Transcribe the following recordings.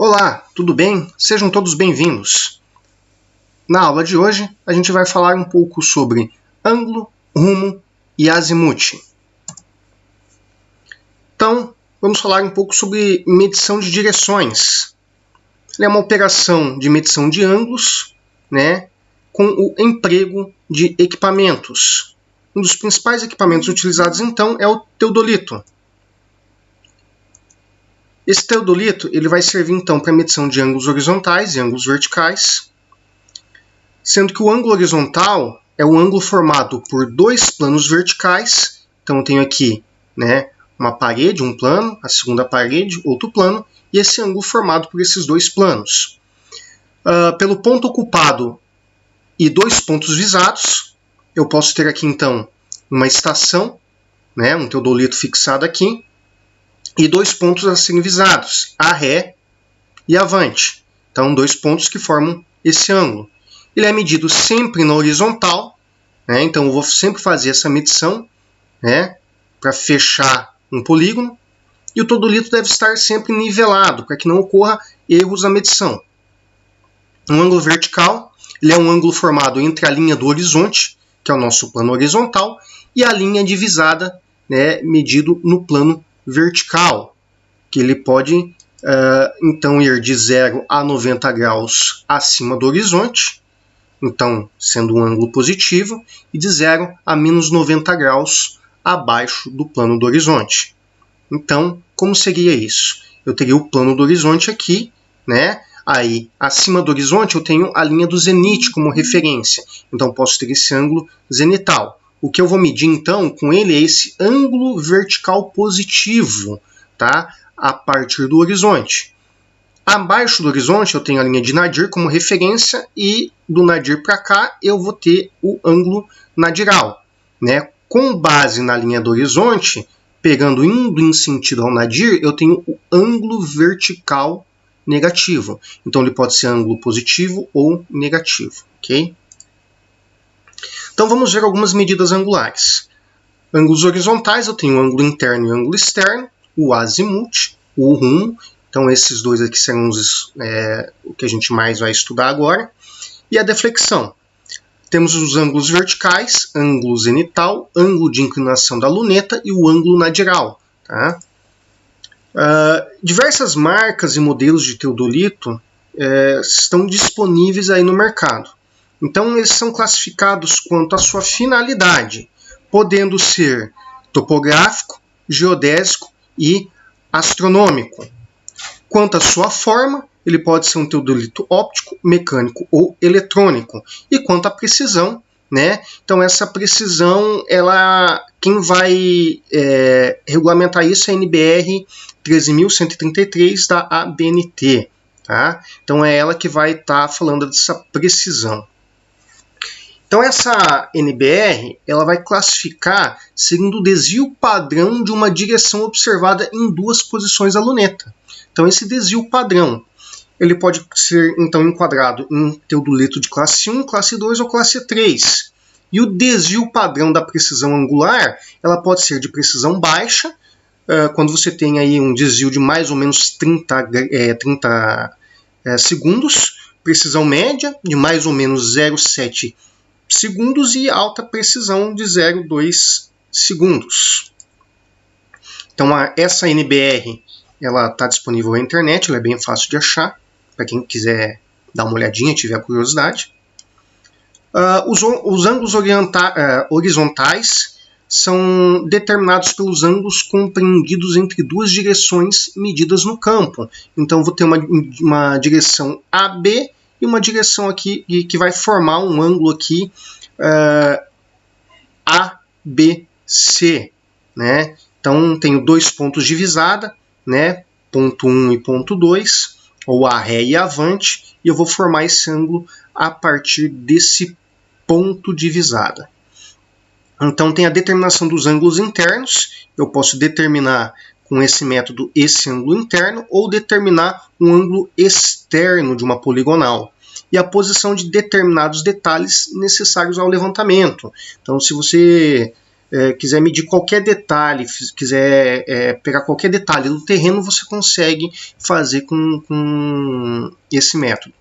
Olá, tudo bem? Sejam todos bem-vindos. Na aula de hoje, a gente vai falar um pouco sobre ângulo, rumo e azimuth. Então, vamos falar um pouco sobre medição de direções. Ela é uma operação de medição de ângulos, com o emprego de equipamentos. Um dos principais equipamentos utilizados, então, é o teodolito. Esse teodolito ele vai servir, então, para medição de ângulos horizontais e ângulos verticais, sendo que o ângulo horizontal é um ângulo formado por dois planos verticais. Então, eu tenho aqui uma parede, um plano, a segunda parede, outro plano, e esse ângulo formado por esses dois planos. Pelo ponto ocupado e dois pontos visados, eu posso ter aqui, então, uma estação, um teodolito fixado aqui, e dois pontos a serem visados, a ré e avante. Então, dois pontos que formam esse ângulo. Ele é medido sempre na horizontal, então eu vou sempre fazer essa medição para fechar um polígono. E o teodolito deve estar sempre nivelado, para que não ocorra erros na medição. Um ângulo vertical ele é um ângulo formado entre a linha do horizonte, que é o nosso plano horizontal, e a linha divisada, medido no plano vertical, que ele pode então ir de 0 a 90 graus acima do horizonte, então sendo um ângulo positivo, e de 0 a menos 90 graus abaixo do plano do horizonte. Então, como seria isso? Eu teria o plano do horizonte aqui, aí acima do horizonte eu tenho a linha do zenite como referência, então posso ter esse ângulo zenital. O que eu vou medir, então, com ele é esse ângulo vertical positivo, a partir do horizonte. Abaixo do horizonte, eu tenho a linha de nadir como referência, e do nadir para cá, eu vou ter o ângulo nadiral. Com base na linha do horizonte, indo em sentido ao nadir, eu tenho o ângulo vertical negativo. Então, ele pode ser ângulo positivo ou negativo, ok? Então, vamos ver algumas medidas angulares. Ângulos horizontais, eu tenho o ângulo interno e o ângulo externo, o azimuth, o rumo. Então, esses dois aqui serão o que a gente mais vai estudar agora. E a deflexão. Temos os ângulos verticais, ângulo zenital, ângulo de inclinação da luneta e o ângulo nadiral. Diversas marcas e modelos de teodolito estão disponíveis aí no mercado. Então, eles são classificados quanto à sua finalidade, podendo ser topográfico, geodésico e astronômico. Quanto à sua forma, ele pode ser um teodolito óptico, mecânico ou eletrônico. E quanto à precisão, então essa precisão, quem vai regulamentar isso é a NBR 13.133 da ABNT. Então é ela que vai estar falando dessa precisão. Então essa NBR ela vai classificar segundo o desvio padrão de uma direção observada em duas posições da luneta. Então esse desvio padrão ele pode ser então enquadrado em teodolito de classe 1, classe 2 ou classe 3. E o desvio padrão da precisão angular ela pode ser de precisão baixa, quando você tem aí um desvio de mais ou menos 30 segundos, precisão média de mais ou menos 0,7 segundos e alta precisão de 0,2 segundos. Então essa NBR ela está disponível na internet, ela é bem fácil de achar, para quem quiser dar uma olhadinha, tiver curiosidade. Os ângulos horizontais são determinados pelos ângulos compreendidos entre duas direções medidas no campo. Então, vou ter uma direção AB e uma direção aqui que vai formar um ângulo aqui ABC. Então, tenho dois pontos de visada, ponto 1 e ponto 2, ou a ré e avante, e eu vou formar esse ângulo a partir desse ponto de visada. Então, tem a determinação dos ângulos internos. Eu posso determinar com esse método esse ângulo interno ou determinar um ângulo externo de uma poligonal. E a posição de determinados detalhes necessários ao levantamento. Então, se você quiser medir qualquer detalhe, quiser pegar qualquer detalhe do terreno, você consegue fazer com esse método.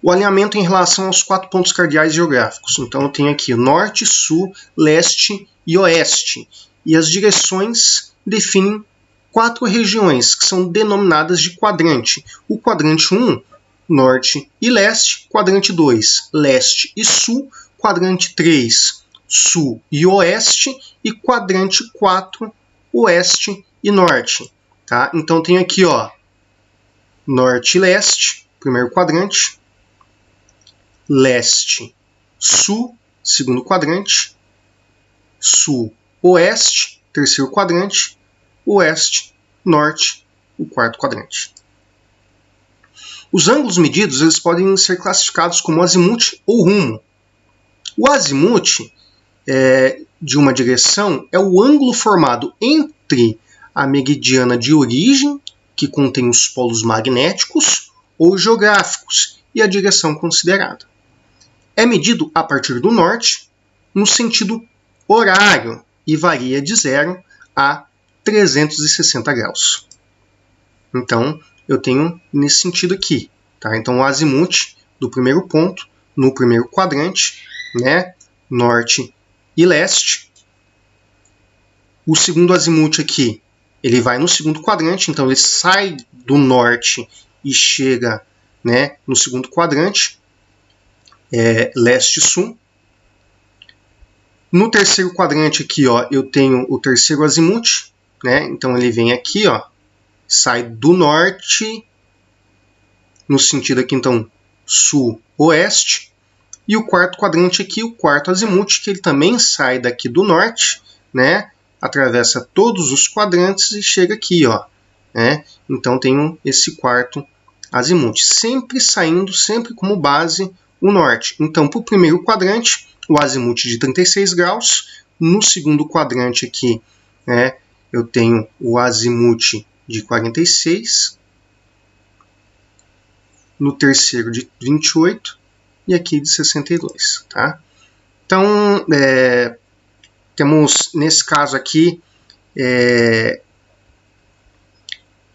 O alinhamento em relação aos 4 pontos cardeais geográficos. Então eu tenho aqui norte, sul, leste e oeste. E as direções definem 4 regiões que são denominadas de quadrante. O quadrante 1, norte e leste. Quadrante 2, leste e sul. Quadrante 3, sul e oeste. E quadrante 4, oeste e norte. Tá? Então tenho aqui, ó, norte e leste, primeiro quadrante. Leste, sul, segundo quadrante. Sul, oeste, terceiro quadrante. Oeste, norte, o quarto quadrante. Os ângulos medidos eles podem ser classificados como azimuth ou rumo. O azimuth de uma direção é o ângulo formado entre a meridiana de origem, que contém os polos magnéticos ou geográficos, e a direção considerada. É medido a partir do norte, no sentido horário, e varia de 0 a 360 graus. Então, eu tenho nesse sentido aqui. Tá? Então, o azimuth do primeiro ponto, no primeiro quadrante, né? Norte e leste. O segundo azimuth aqui, ele vai no segundo quadrante, então ele sai do norte e chega, né, no segundo quadrante, leste e sul. No terceiro quadrante aqui, ó, eu tenho o terceiro azimuth, né? Então ele vem aqui, ó, sai do norte, no sentido aqui, então, sul-oeste. E o quarto quadrante aqui, o quarto azimuth, que ele também sai daqui do norte, né? Atravessa todos os quadrantes e chega aqui, ó, né? Então tenho esse quarto azimuth, sempre saindo, sempre como base o norte. Então, para o primeiro quadrante, o azimuth de 36 graus. No segundo quadrante aqui, né, eu tenho o azimuth de 46. No terceiro de 28 e aqui de 62. Tá? Então, temos nesse caso aqui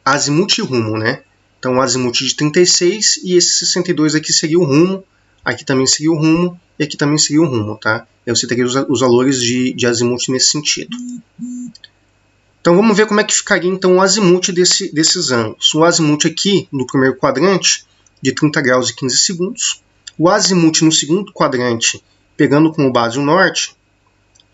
azimuth e rumo, né? Então, o azimuth de 36 e esse 62 aqui seria o rumo. Aqui também seria o rumo e aqui também seria o rumo, tá? Eu citaria os valores de azimuth nesse sentido. Então vamos ver como é que ficaria então o azimuth desses ângulos. O azimuth aqui no primeiro quadrante de 30 graus e 15 segundos. O azimuth no segundo quadrante, pegando como base o norte,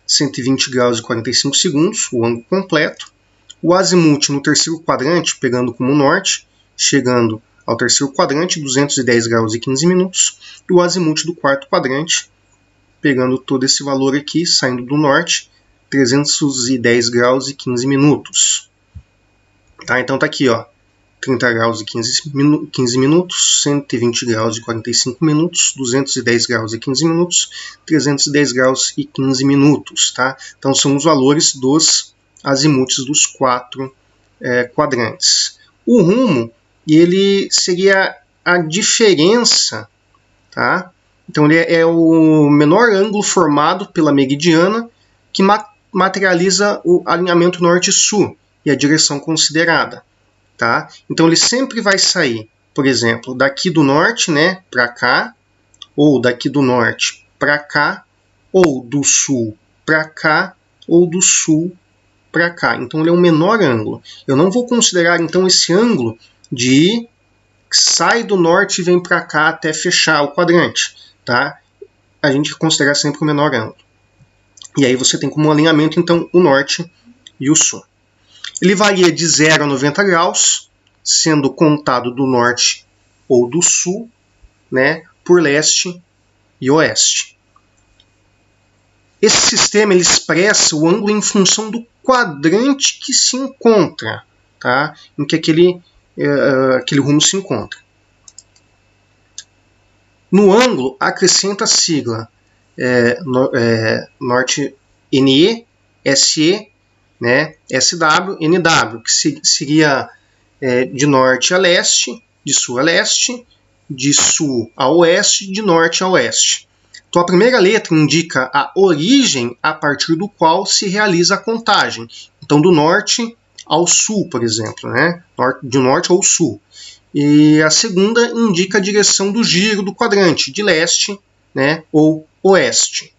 120 graus e 45 segundos, o ângulo completo. O azimuth no terceiro quadrante, pegando como norte, chegando ao terceiro quadrante, 210 graus e 15 minutos. E o azimuth do quarto quadrante, pegando todo esse valor aqui, saindo do norte, 310 graus e 15 minutos. Tá? Então tá aqui, ó, 30 graus e 15 minutos, 120 graus e 45 minutos, 210 graus e 15 minutos, 310 graus e 15 minutos. Tá? Então são os valores dos azimuths dos 4 quadrantes. O rumo, ele seria a diferença, tá? Então ele é o menor ângulo formado pela meridiana que materializa o alinhamento norte-sul e a direção considerada. Tá? Então ele sempre vai sair, por exemplo, daqui do norte, né, para cá, ou daqui do norte para cá, ou do sul para cá, ou do sul para cá. Então ele é um menor ângulo. Eu não vou considerar então esse ângulo de sai do norte e vem para cá até fechar o quadrante. Tá? A gente considera sempre o menor ângulo. E aí você tem como alinhamento então o norte e o sul. Ele varia de 0 a 90 graus, sendo contado do norte ou do sul, né, por leste e oeste. Esse sistema ele expressa o ângulo em função do quadrante que se encontra, tá, em que aquele rumo se encontra. No ângulo, acrescenta a sigla norte NE, SE, né, SW, NW, que seria de norte a leste, de sul a leste, de sul a oeste, de norte a oeste. Então, a primeira letra indica a origem a partir do qual se realiza a contagem. Então, do norte ao sul, por exemplo, né? De norte ao sul. E a segunda indica a direção do giro do quadrante, de leste, né, ou oeste.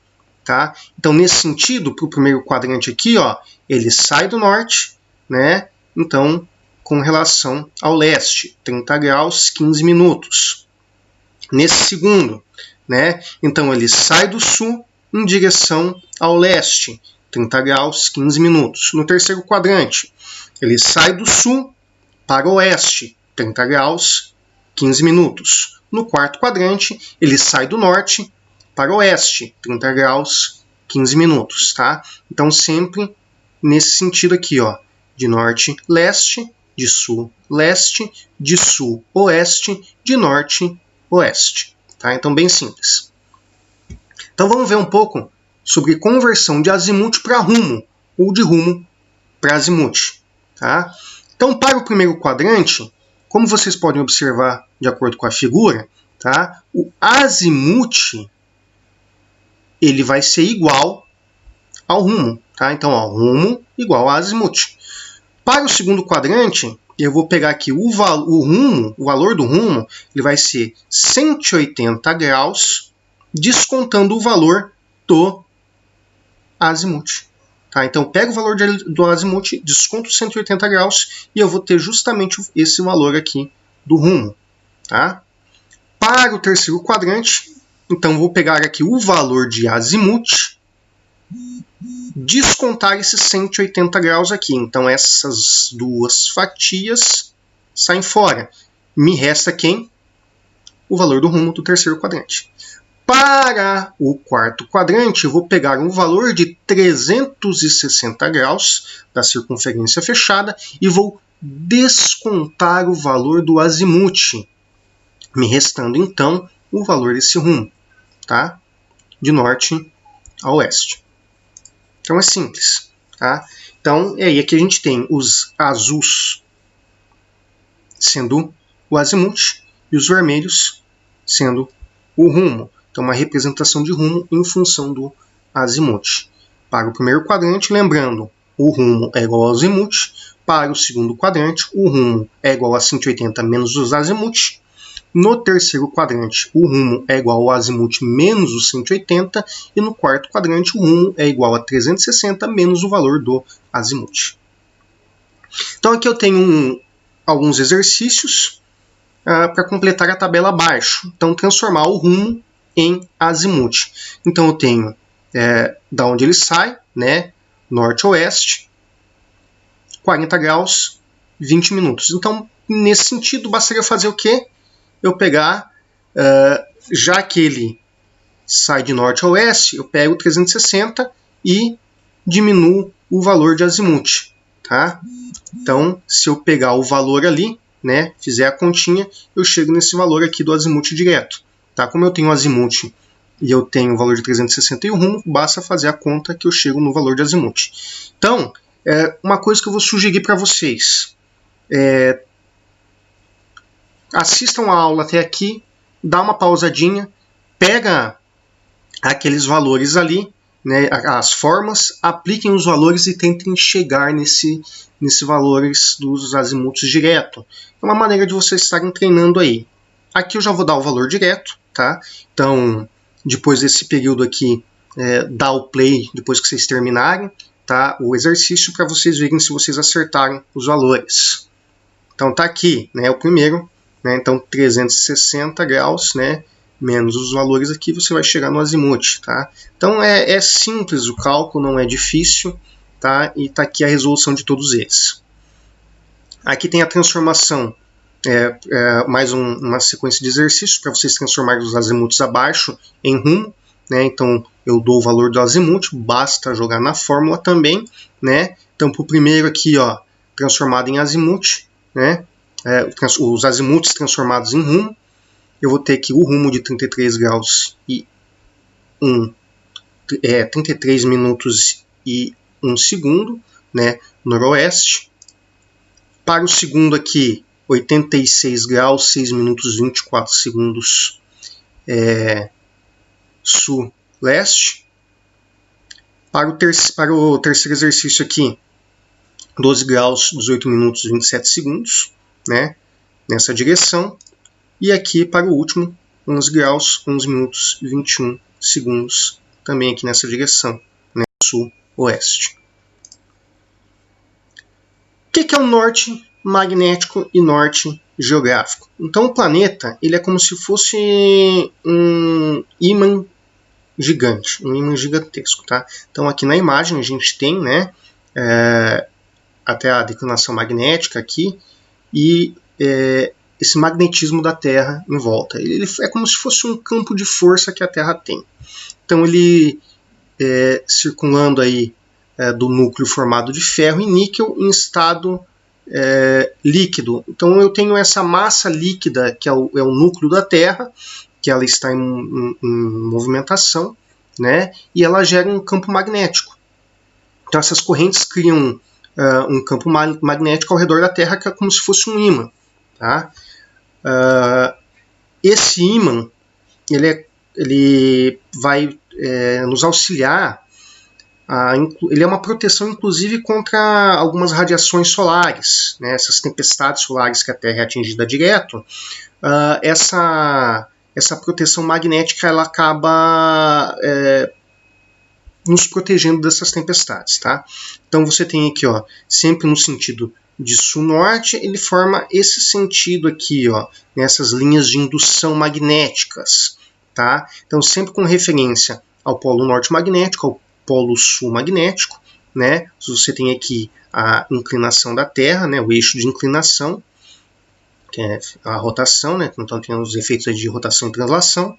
Tá? Então, nesse sentido, para o primeiro quadrante aqui, ó, ele sai do norte, né? Então, com relação ao leste, 30 graus, 15 minutos. Nesse segundo, né? Então, ele sai do sul em direção ao leste, 30 graus, 15 minutos. No terceiro quadrante, ele sai do sul para o oeste, 30 graus, 15 minutos. No quarto quadrante, ele sai do norte para o oeste, 30 graus, 15 minutos, tá? Então, sempre nesse sentido aqui, ó, de norte, leste, de sul, leste, de sul, oeste, de norte, oeste, tá? Então, bem simples. Então, vamos ver um pouco sobre conversão de azimuth para rumo, ou de rumo para azimuth, tá? Então, para o primeiro quadrante, como vocês podem observar de acordo com a figura, tá? O azimuth ele vai ser igual ao rumo, tá? Então, ó, rumo igual a azimuth. Para o segundo quadrante, eu vou pegar aqui o valor do rumo, ele vai ser 180 graus, descontando o valor do azimuth. Tá? Então, eu pego o valor do azimuth, desconto 180 graus e eu vou ter justamente esse valor aqui do rumo. Tá? Para o terceiro quadrante, então, vou pegar aqui o valor de azimuth, descontar esses 180 graus aqui. Então, essas duas fatias saem fora. Me resta quem? O valor do rumo do terceiro quadrante. Para o quarto quadrante, eu vou pegar um valor de 360 graus da circunferência fechada e vou descontar o valor do azimuth, me restando, então, o valor desse rumo, tá? De norte a oeste. Então, é simples, tá? Então, aqui a gente tem os azuis sendo o azimuth e os vermelhos sendo o rumo. Então, uma representação de rumo em função do azimuth. Para o primeiro quadrante, lembrando, o rumo é igual ao azimuth. Para o segundo quadrante, o rumo é igual a 180 menos os azimuth. No terceiro quadrante, o rumo é igual ao azimuth menos os 180. E no quarto quadrante, o rumo é igual a 360 menos o valor do azimuth. Então, aqui eu tenho alguns exercícios para completar a tabela abaixo. Então, transformar o rumo em azimuth. Então, eu tenho da onde ele sai, né, norte-oeste, 40 graus, 20 minutos. Então, nesse sentido, bastaria fazer o quê? Eu pegar, já que ele sai de norte a oeste, eu pego 360 e diminuo o valor de azimuth. Tá? Então, se eu pegar o valor ali, né, fizer a continha, eu chego nesse valor aqui do azimuth direto. Tá? Como eu tenho o azimuth e eu tenho o valor de 360 e o rumo, basta fazer a conta que eu chego no valor de azimuth. Então, uma coisa que eu vou sugerir para vocês. Assistam a aula até aqui, dá uma pausadinha, pega aqueles valores ali, né, as formas, apliquem os valores e tentem chegar nesses valores dos azimuths direto. É uma maneira de vocês estarem treinando aí. Aqui eu já vou dar o valor direto, tá? Então, depois desse período aqui, dá o play depois que vocês terminarem, tá? O exercício para vocês verem se vocês acertaram os valores. Então, tá aqui, né, o primeiro, né? Então, 360 graus, né, menos os valores aqui, você vai chegar no azimuth, tá? Então, é simples o cálculo, não é difícil, tá? E tá aqui a resolução de todos eles. Aqui tem a transformação, mais uma sequência de exercícios para vocês transformarem os azimuths abaixo em rumo, né? Então, eu dou o valor do azimuth, basta jogar na fórmula também, né? Então, para o primeiro aqui, ó, transformado em azimuth, né? Os azimuths transformados em rumo, eu vou ter aqui o rumo de 33 graus e 33 minutos e 1 segundo, né, noroeste. Para o segundo aqui, 86 graus, 6 minutos e 24 segundos sul-leste. Para o terceiro exercício aqui, 12 graus, 18 minutos, 27 segundos, né, nessa direção. E aqui para o último, 11 graus, 11 minutos, 21 segundos, também aqui nessa direção, né, sul-oeste. O que é o norte magnético e norte geográfico? Então o planeta ele é como se fosse um ímã gigante, um ímã gigantesco. Tá? Então aqui na imagem a gente tem, né, até a declinação magnética aqui e esse magnetismo da Terra em volta. Ele é como se fosse um campo de força que a Terra tem. Então ele circulando aí do núcleo formado de ferro e níquel em estado líquido. Então eu tenho essa massa líquida que é o núcleo da Terra, que ela está em movimentação, né? E ela gera um campo magnético. Então essas correntes criam um campo magnético ao redor da Terra que é como se fosse um ímã. Tá? Esse ímã ele vai nos auxiliar. Ele é uma proteção, inclusive, contra algumas radiações solares, né? Essas tempestades solares que a Terra é atingida direto. Essa proteção magnética ela acaba nos protegendo dessas tempestades. Tá? Então você tem aqui, ó, sempre no sentido de sul-norte, ele forma esse sentido aqui, ó, nessas linhas de indução magnéticas. Tá? Então sempre com referência ao polo norte magnético, ao polo sul magnético, né? Você tem aqui a inclinação da Terra, né? O eixo de inclinação, que é a rotação, né? Então tem os efeitos de rotação e translação,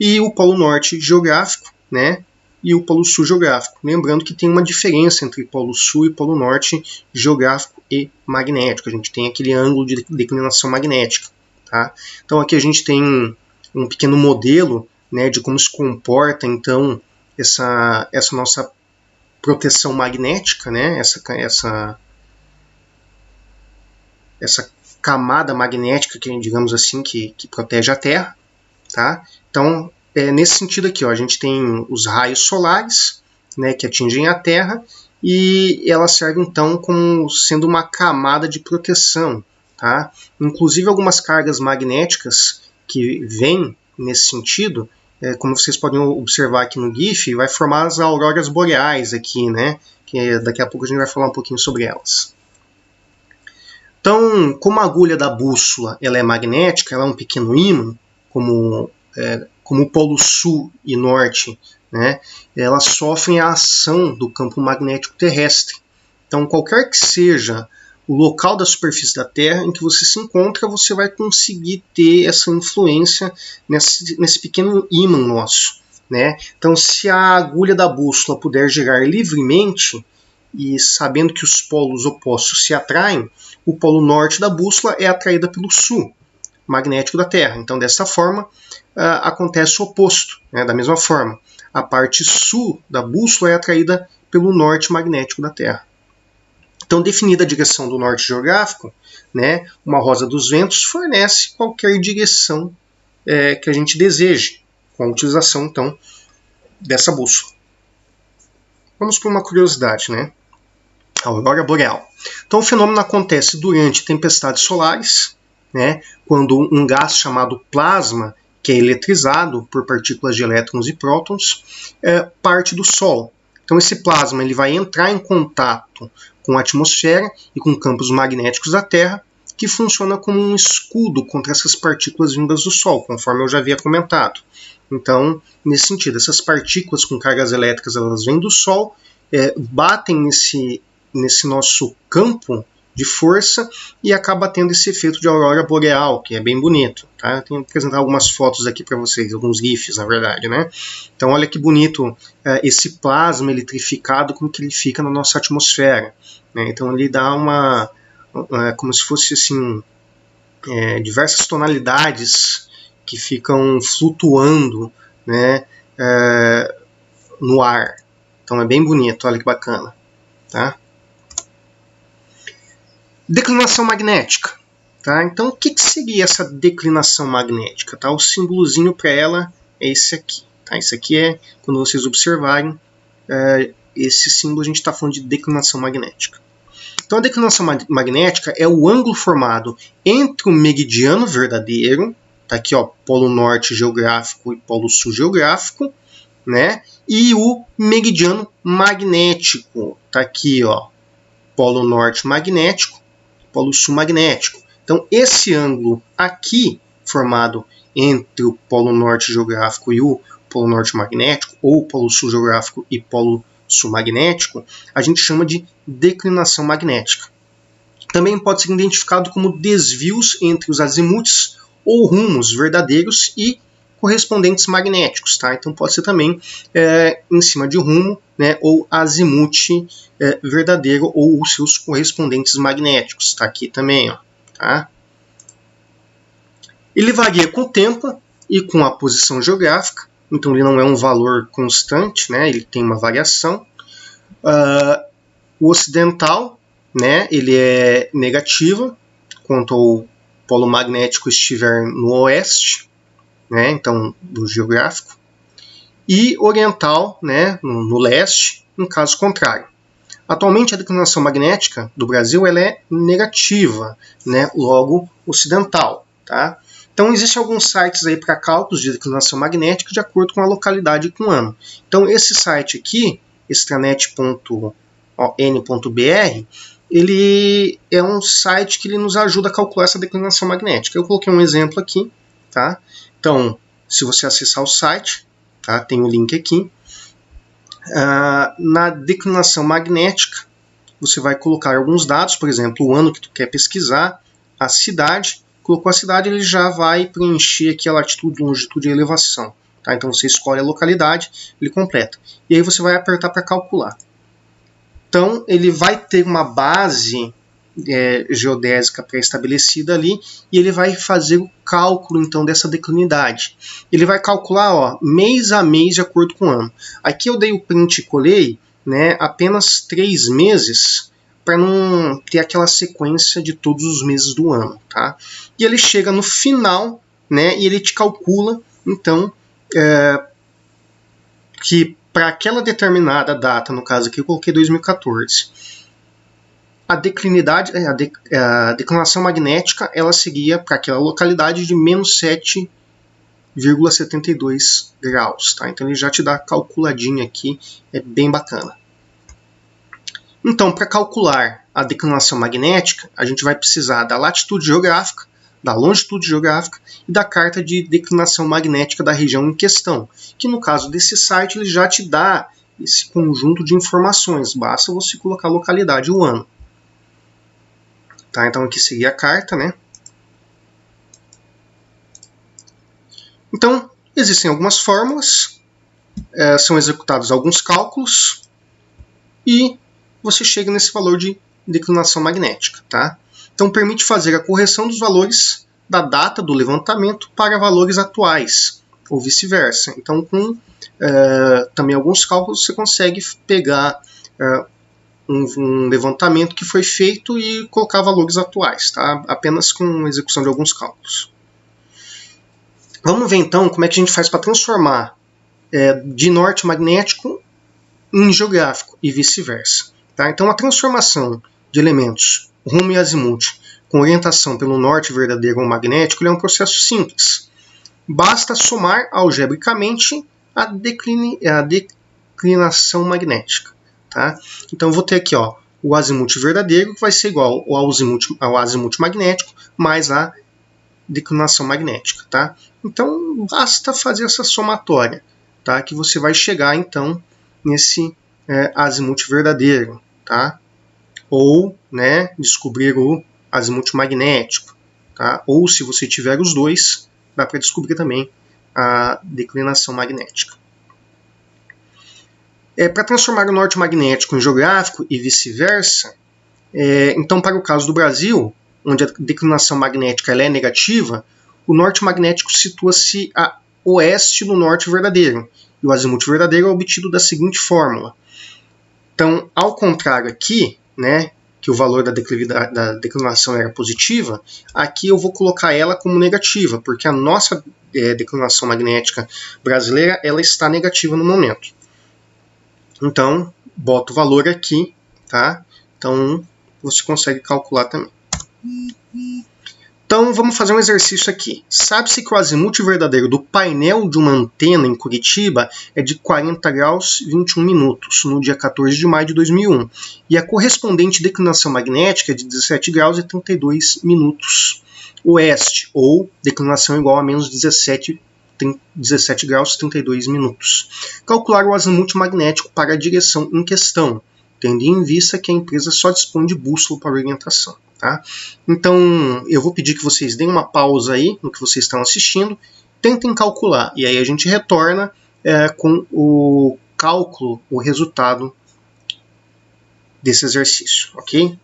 e o polo norte geográfico, né? E o polo sul geográfico. Lembrando que tem uma diferença entre polo sul e polo norte geográfico e magnético. A gente tem aquele ângulo de declinação magnética. Tá? Então aqui a gente tem um pequeno modelo, né, de como se comporta então essa nossa proteção magnética, né, essa camada magnética que, digamos assim, que protege a Terra. Tá? Então nesse sentido aqui, ó, a gente tem os raios solares, né, que atingem a Terra e ela serve então como sendo uma camada de proteção. Tá? Inclusive algumas cargas magnéticas que vêm nesse sentido, como vocês podem observar aqui no GIF, vai formar as auroras boreais aqui, né, que daqui a pouco a gente vai falar um pouquinho sobre elas. Então, como a agulha da bússola ela é magnética, ela é um pequeno ímã, como o polo sul e norte, né, elas sofrem a ação do campo magnético terrestre. Então, qualquer que seja o local da superfície da Terra em que você se encontra, você vai conseguir ter essa influência nesse pequeno ímã nosso. Né? Então, se a agulha da bússola puder girar livremente, e sabendo que os polos opostos se atraem, o polo norte da bússola é atraída pelo sul magnético da Terra. Então, dessa forma, acontece o oposto. Né? Da mesma forma, a parte sul da bússola é atraída pelo norte magnético da Terra. Então, definida a direção do norte geográfico, né, uma rosa dos ventos fornece qualquer direção que a gente deseje, com a utilização, então, dessa bússola. Vamos para uma curiosidade, né? A aurora boreal. Então, o fenômeno acontece durante tempestades solares, né, quando um gás chamado plasma, que é eletrizado por partículas de elétrons e prótons, parte do Sol. Então, esse plasma ele vai entrar em contato com a atmosfera e com campos magnéticos da Terra, que funciona como um escudo contra essas partículas vindas do Sol, conforme eu já havia comentado. Então, nesse sentido, essas partículas com cargas elétricas elas vêm do Sol, batem nesse nosso campo de força e acaba tendo esse efeito de aurora boreal, que é bem bonito. Tá? Eu tenho que apresentar algumas fotos aqui para vocês, alguns GIFs, na verdade. Né? Então, olha que bonito esse plasma eletrificado, como que ele fica na nossa atmosfera. Né? Então, ele dá como se fosse assim, diversas tonalidades que ficam flutuando, né, no ar. Então, é bem bonito, olha que bacana. Tá? Declinação magnética. Tá? Então, o que seria essa declinação magnética? Tá? O símbolozinho para ela é esse aqui. Tá? Isso aqui é, quando vocês observarem, esse símbolo a gente está falando de declinação magnética. Então a declinação magnética é o ângulo formado entre o meridiano verdadeiro, tá aqui ó, polo norte geográfico e polo sul geográfico, né? E o meridiano magnético, tá aqui ó, polo norte magnético, polo sul magnético. Então esse ângulo aqui formado entre o polo norte geográfico e o polo norte magnético, ou polo sul geográfico e polo sul magnético, a gente chama de declinação magnética. Também pode ser identificado como desvios entre os azimutes ou rumos verdadeiros e correspondentes magnéticos. Tá? Então pode ser também em cima de rumo, né, ou azimute verdadeiro ou os seus correspondentes magnéticos. Está aqui também. Ó, tá? Ele varia com o tempo e com a posição geográfica, então ele não é um valor constante, né, ele tem uma variação. O ocidental, né, ele é negativo quanto ao polo magnético estiver no oeste, né, então do geográfico, e oriental, né, no leste, em caso contrário. Atualmente a declinação magnética do Brasil ela é negativa, né, logo ocidental. Tá? Então existem alguns sites aí para cálculos de declinação magnética de acordo com a localidade e com o ano. Então esse site aqui, extranet.on.br, ele é um site que ele nos ajuda a calcular essa declinação magnética. Eu coloquei um exemplo aqui, tá? Então, se você acessar o site, tá? Tem o link aqui. Na declinação magnética, você vai colocar alguns dados, por exemplo, o ano que tu quer pesquisar, a cidade. Colocou a cidade, ele já vai preencher aqui a latitude, longitude e elevação. Tá? Então você escolhe a localidade, ele completa. E aí você vai apertar para calcular. Então ele vai ter uma base geodésica pré-estabelecida ali e ele vai fazer o cálculo então dessa declinidade. Ele vai calcular ó, mês a mês de acordo com o ano. Aqui eu dei o print e colei, né, apenas 3 meses para não ter aquela sequência de todos os meses do ano. Tá? E ele chega no final, né, e ele te calcula então que para aquela determinada data, no caso aqui eu coloquei 2014, a declinação magnética ela seguia para aquela localidade de menos 7,72 graus. Tá? Então ele já te dá calculadinha aqui, é bem bacana. Então, para calcular a declinação magnética, a gente vai precisar da latitude geográfica, da longitude geográfica e da carta de declinação magnética da região em questão, que no caso desse site ele já te dá esse conjunto de informações, basta você colocar a localidade e o ano. Tá, então aqui seria a carta, né? Então, existem algumas fórmulas, são executados alguns cálculos e você chega nesse valor de declinação magnética. Tá? Então, permite fazer a correção dos valores da data do levantamento para valores atuais, ou vice-versa. Então, com também alguns cálculos, você consegue pegar um levantamento que foi feito e colocar valores atuais, tá? Apenas com a execução de alguns cálculos. Vamos ver então como é que a gente faz para transformar de norte magnético em geográfico e vice-versa. Tá? Então a transformação de elementos rumo e azimuth com orientação pelo norte verdadeiro ou magnético é um processo simples. Basta somar algebricamente a declinação magnética. Tá? Então eu vou ter aqui ó, o azimuth verdadeiro que vai ser igual ao azimuth magnético mais a declinação magnética. Tá? Então basta fazer essa somatória, tá? Que você vai chegar então nesse azimuth verdadeiro. Tá? Ou né, descobrir o azimuth magnético. Tá? Ou se você tiver os dois, dá para descobrir também a declinação magnética. Para transformar o norte magnético em geográfico e vice-versa, então para o caso do Brasil, onde a declinação magnética ela é negativa, o norte magnético situa-se a oeste do norte verdadeiro, e o azimuth verdadeiro é obtido da seguinte fórmula. Então, ao contrário aqui, né, que o valor da declinação era positiva, aqui eu vou colocar ela como negativa, porque a nossa declinação magnética brasileira ela está negativa no momento. Então, boto o valor aqui, tá? Então, você consegue calcular também. Então, vamos fazer um exercício aqui. Sabe-se que o azimuth verdadeiro do painel de uma antena em Curitiba é de 40 graus 21 minutos, no dia 14 de maio de 2001. E a correspondente declinação magnética é de 17 graus e 32 minutos oeste, ou declinação igual a menos 17 graus e 32 minutos. Calcular o azimuth magnético para a direção em questão, tendo em vista que a empresa só dispõe de bússola para orientação. Tá? Então, eu vou pedir que vocês deem uma pausa aí no que vocês estão assistindo, tentem calcular, e aí a gente retorna com o cálculo, o resultado desse exercício, ok?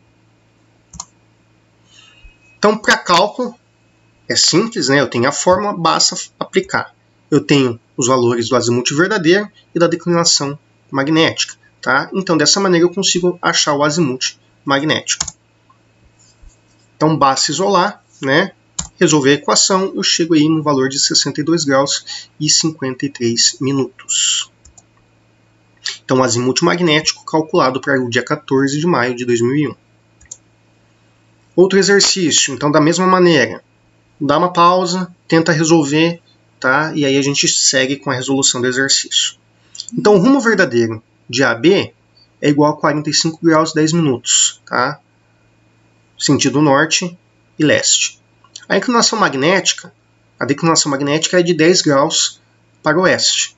Então, para cálculo, é simples, né? Eu tenho a fórmula, basta aplicar. Eu tenho os valores do azimuth verdadeiro e da declinação magnética. Tá? Então, dessa maneira, eu consigo achar o azimuth magnético. Então, basta isolar, né? Resolver a equação, eu chego aí no valor de 62 graus e 53 minutos. Então, o azimuth magnético calculado para o dia 14 de maio de 2001. Outro exercício, então, da mesma maneira, dá uma pausa, tenta resolver, tá? E aí a gente segue com a resolução do exercício. Então, o rumo verdadeiro de AB é igual a 45 graus e 10 minutos, tá? Sentido norte e leste. A declinação magnética é de 10 graus para o oeste.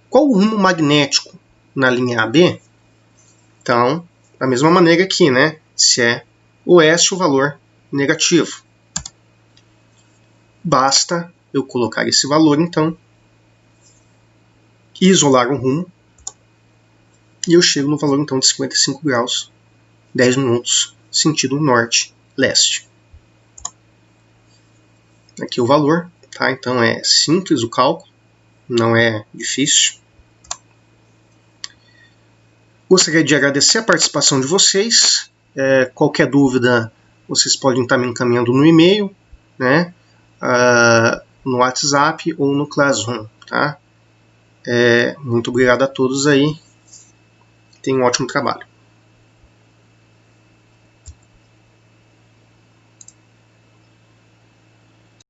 Qual o rumo magnético na linha AB? Então, da mesma maneira aqui, né? Se é oeste, o valor negativo. Basta eu colocar esse valor, então, e isolar o rumo, e eu chego no valor, então, de 55 graus, 10 minutos, sentido norte-leste. Aqui o valor, tá? Então é simples o cálculo, não é difícil. Gostaria de agradecer a participação de vocês. Qualquer dúvida, vocês podem estar me encaminhando no e-mail, né? No WhatsApp ou no Classroom, tá? Muito obrigado a todos aí. Tenham um ótimo trabalho.